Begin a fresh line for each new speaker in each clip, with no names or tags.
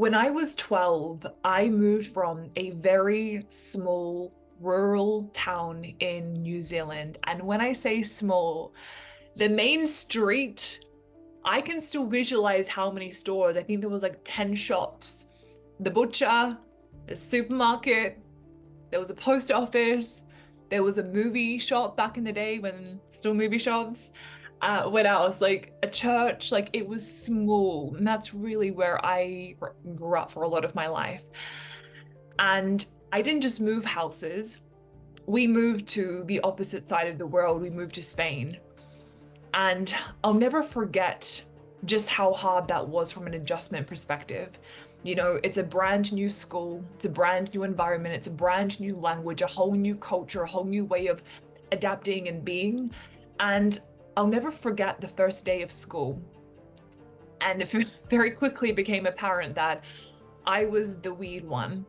When I was 12, I moved from a very small rural town in New Zealand. And when I say small, the main street, I can still visualize how many stores. I think there was like 10 shops. The butcher, the supermarket, there was a post office, there was a movie shop back in the day when still movie shops. What else? Like a church, like it was small. And that's really where I grew up for a lot of my life. And I didn't just move houses. We moved to the opposite side of the world. We moved to Spain. And I'll never forget just how hard that was from an adjustment perspective. You know, it's a brand new school, it's a brand new environment, it's a brand new language, a whole new culture, a whole new way of adapting and being. And I'll never forget the first day of school. And it very quickly became apparent that I was the weird one.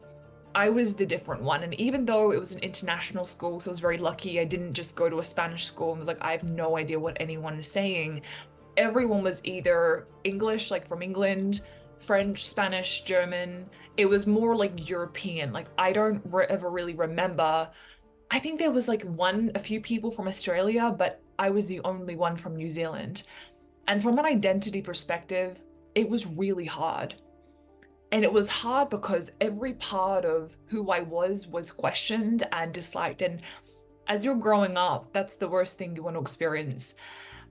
I was the different one. And even though it was an international school, so I was very lucky, I didn't just go to a Spanish school and was like, I have no idea what anyone is saying. Everyone was either English, like from England, French, Spanish, German. It was more like European. Like I don't ever really remember. I think there was like a few people from Australia, but I was the only one from New Zealand. And from an identity perspective, it was really hard. And it was hard because every part of who I was questioned and disliked. And as you're growing up, that's the worst thing you want to experience.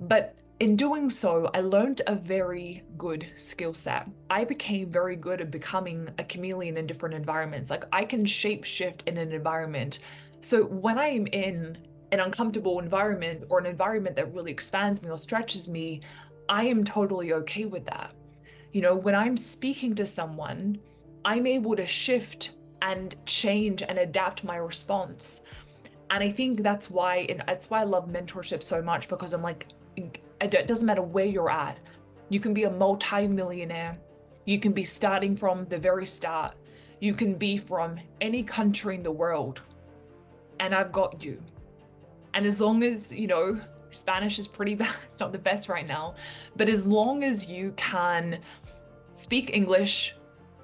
But in doing so, I learned a very good skill set. I became very good at becoming a chameleon in different environments. Like I can shape shift in an environment. So when I'm in an uncomfortable environment or an environment that really expands me or stretches me, I am totally okay with that. You know, when I'm speaking to someone, I'm able to shift and change and adapt my response. And I think that's why I love mentorship so much because I'm like, it doesn't matter where you're at. You can be a multi-millionaire. You can be starting from the very start. You can be from any country in the world. And I've got you. And as long as, you know, Spanish is pretty bad, it's not the best right now, but as long as you can speak English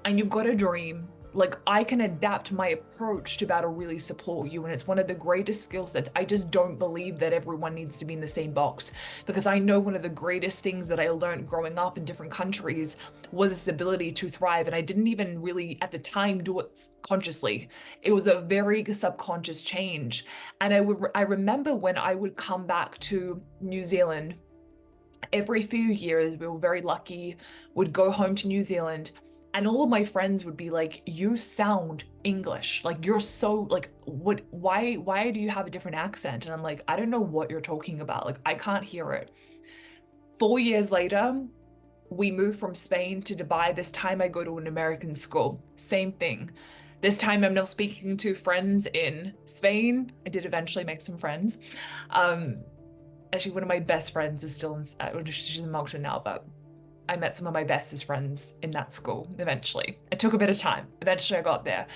and you've got a dream, like I can adapt my approach to be able to really support you. And it's one of the greatest skill sets. I just don't believe that everyone needs to be in the same box because I know one of the greatest things that I learned growing up in different countries was this ability to thrive. And I didn't even really at the time do it consciously. It was a very subconscious change. And I remember when I would come back to New Zealand every few years, we were very lucky, would go home to New Zealand and all of my friends would be like, you sound English. Like you're so like, why do you have a different accent? And I'm like, I don't know what you're talking about. Like I can't hear it. 4 years later, we moved from Spain to Dubai. This time I go to an American school. Same thing. This time I'm now speaking to friends in Spain. I did eventually make some friends. Um, Actually, one of my best friends is still she's in Malta now, but I met some of my bestest friends in that school eventually. It took a bit of time. Eventually I got there.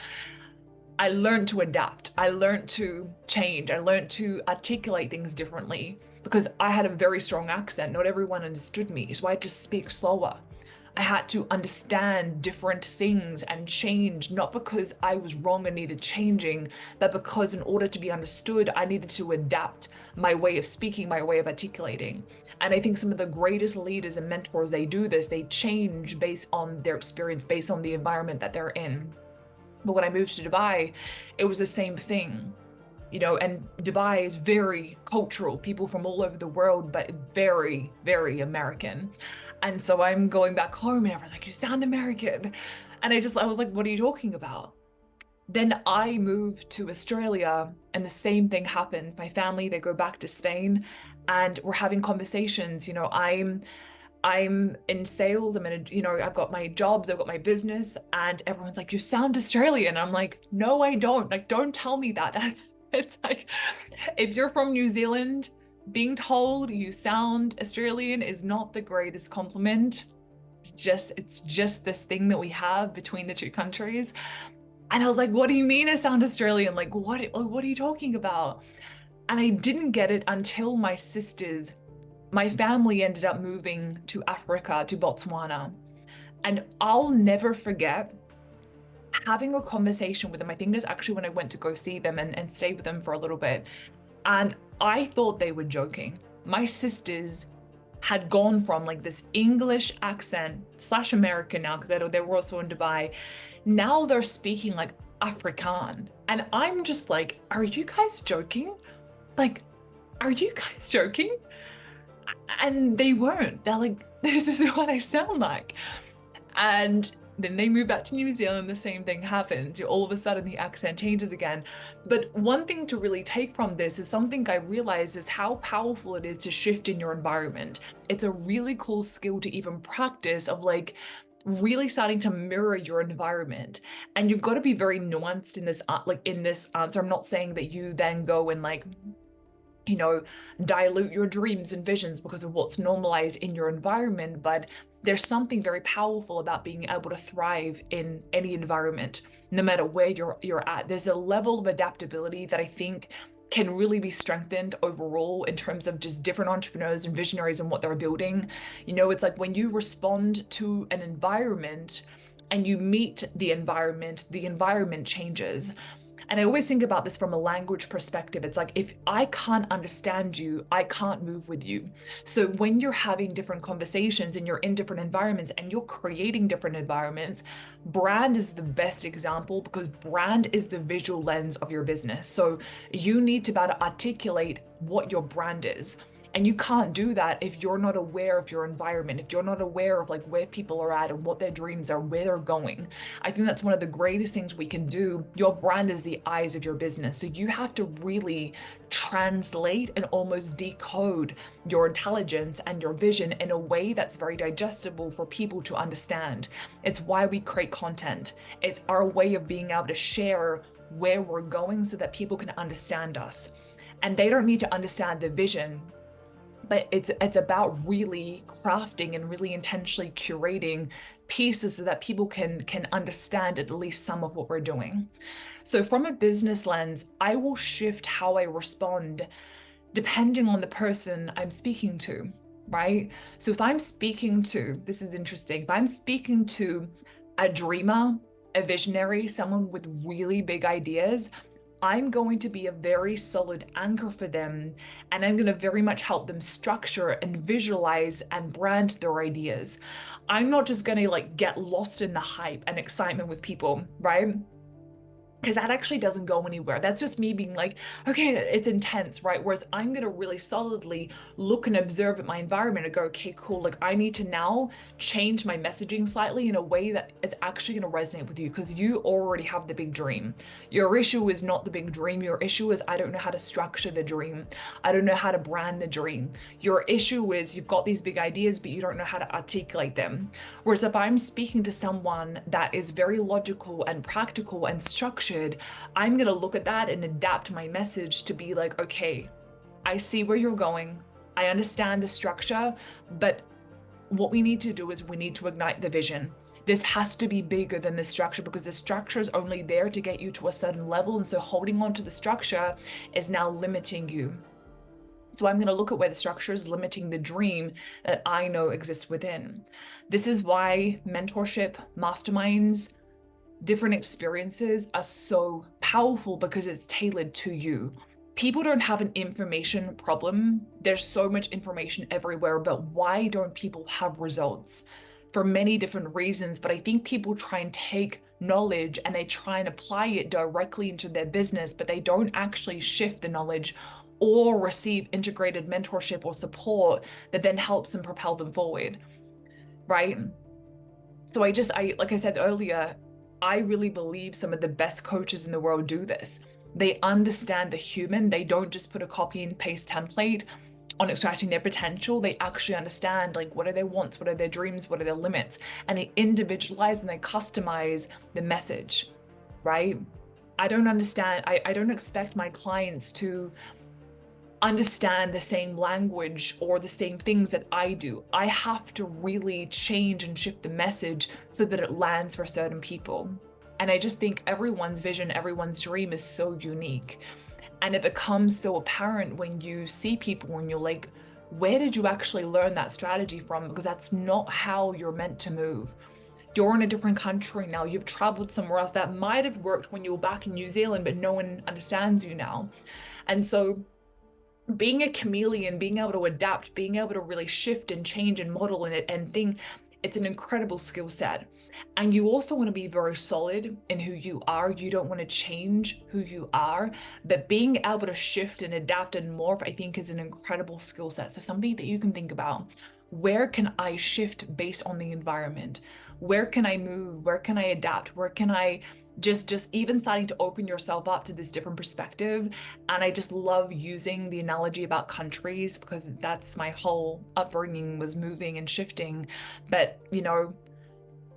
I learned to adapt. I learned to change. I learned to articulate things differently because I had a very strong accent. Not everyone understood me, so I had to speak slower. I had to understand different things and change, not because I was wrong and needed changing, but because in order to be understood, I needed to adapt my way of speaking, my way of articulating. And I think some of the greatest leaders and mentors, they do this, they change based on their experience, based on the environment that they're in. But when I moved to Dubai, it was the same thing. You know, and Dubai is very cultural, people from all over the world, but very, very American. And so I'm going back home and everyone's like, you sound American. And I was like, what are you talking about? Then I moved to Australia and the same thing happens. My family, they go back to Spain and we're having conversations. You know, I'm in sales. I've got my jobs, I've got my business, and everyone's like, you sound Australian. I'm like, no, I don't. Like, don't tell me that. It's like, if you're from New Zealand, being told you sound Australian is not the greatest compliment. It's just this thing that we have between the two countries. And I was like, what do you mean I sound Australian? Like, what are you talking about? And I didn't get it until my family ended up moving to Africa, to Botswana. And I'll never forget having a conversation with them. I think that's actually when I went to go see them and stay with them for a little bit. And I thought they were joking. My sisters had gone from like this English accent slash American now, because they were also in Dubai. Now they're speaking like Afrikaan. And I'm just like, are you guys joking? Like, are you guys joking? And they weren't. They're like, this is what I sound like. And then they moved back to New Zealand, the same thing happened. All of a sudden, the accent changes again. But one thing to really take from this is something I realized is how powerful it is to shift in your environment. It's a really cool skill to even practice of like really starting to mirror your environment. And you've got to be very nuanced in this, like in this answer. I'm not saying that you then go and like, you know, dilute your dreams and visions because of what's normalized in your environment. But there's something very powerful about being able to thrive in any environment, no matter where you're at. There's a level of adaptability that I think can really be strengthened overall in terms of just different entrepreneurs and visionaries and what they're building. You know, it's like when you respond to an environment and you meet the environment changes. And I always think about this from a language perspective. It's like, if I can't understand you, I can't move with you. So when you're having different conversations and you're in different environments and you're creating different environments, brand is the best example because brand is the visual lens of your business. So you need to be able to articulate what your brand is. And you can't do that if you're not aware of your environment, if you're not aware of like where people are at and what their dreams are, where they're going. I think that's one of the greatest things we can do. Your brand is the eyes of your business. So you have to really translate and almost decode your intelligence and your vision in a way that's very digestible for people to understand. It's why we create content. It's our way of being able to share where we're going so that people can understand us. And they don't need to understand the vision, but it's about really crafting and really intentionally curating pieces so that people can understand at least some of what we're doing. So from a business lens, I will shift how I respond depending on the person I'm speaking to, right? So if I'm speaking to, this is interesting, if I'm speaking to a dreamer, a visionary, someone with really big ideas, I'm going to be a very solid anchor for them, and I'm going to very much help them structure and visualize and brand their ideas. I'm not just going to like get lost in the hype and excitement with people, right? Because that actually doesn't go anywhere. That's just me being like, okay, it's intense, right? Whereas I'm going to really solidly look and observe at my environment and go, okay, cool. Like I need to now change my messaging slightly in a way that it's actually going to resonate with you because you already have the big dream. Your issue is not the big dream. Your issue is I don't know how to structure the dream. I don't know how to brand the dream. Your issue is you've got these big ideas, but you don't know how to articulate them. Whereas if I'm speaking to someone that is very logical and practical and structured, I'm going to look at that and adapt my message to be like, okay, I see where you're going. I understand the structure, but what we need to do is we need to ignite the vision. This has to be bigger than the structure because the structure is only there to get you to a certain level. And so holding on to the structure is now limiting you. So I'm going to look at where the structure is limiting the dream that I know exists within. This is why mentorship, masterminds, different experiences are so powerful because it's tailored to you. People don't have an information problem. There's so much information everywhere, but why don't people have results? For many different reasons, but I think people try and take knowledge and they try and apply it directly into their business, but they don't actually shift the knowledge or receive integrated mentorship or support that then helps them propel them forward, right? So I like I said earlier, I really believe some of the best coaches in the world do this. They understand the human. They don't just put a copy and paste template on extracting their potential. They actually understand like what are their wants, what are their dreams, what are their limits, and they individualize and they customize the message, right? I don't understand. I don't expect my clients to understand the same language or the same things that I do. I have to really change and shift the message so that it lands for certain people. And I just think everyone's vision, everyone's dream is so unique. And it becomes so apparent when you see people and you're like, where did you actually learn that strategy from? Because that's not how you're meant to move. you're in a different country now, you've traveled somewhere else that might have worked when you were back in New Zealand, but no one understands you now. And so being a chameleon, being able to adapt, being able to really shift and change and model and think, it's an incredible skill set. And you also want to be very solid in who you are. You don't want to change who you are, but being able to shift and adapt and morph, I think, is an incredible skill set. So something that you can think about. Where can I shift based on the environment? Where can I move? Where can I adapt? Where can I just even starting to open yourself up to this different perspective? And I just love using the analogy about countries because that's my whole upbringing, was moving and shifting. But you know,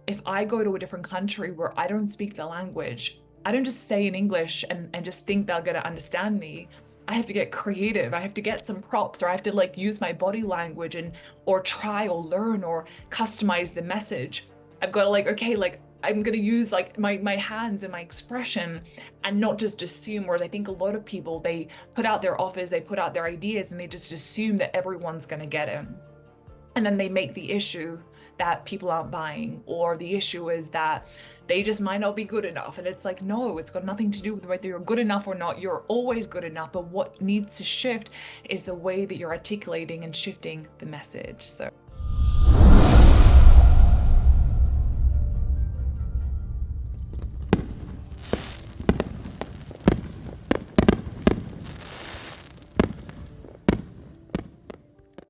if I go to a different country where I don't speak the language, I don't just say in English and just think they're gonna understand me. I have to get creative. I have to get some props, or I have to like use my body language and or try or learn or customize the message. I've got to like, okay, like I'm gonna use like my hands and my expression and not just assume. Whereas I think a lot of people, they put out their offers, they put out their ideas, and they just assume that everyone's gonna get it. And then they make the issue that people aren't buying, or the issue is that they just might not be good enough. And it's like, no, it's got nothing to do with whether you're good enough or not. You're always good enough. But what needs to shift is the way that you're articulating and shifting the message. So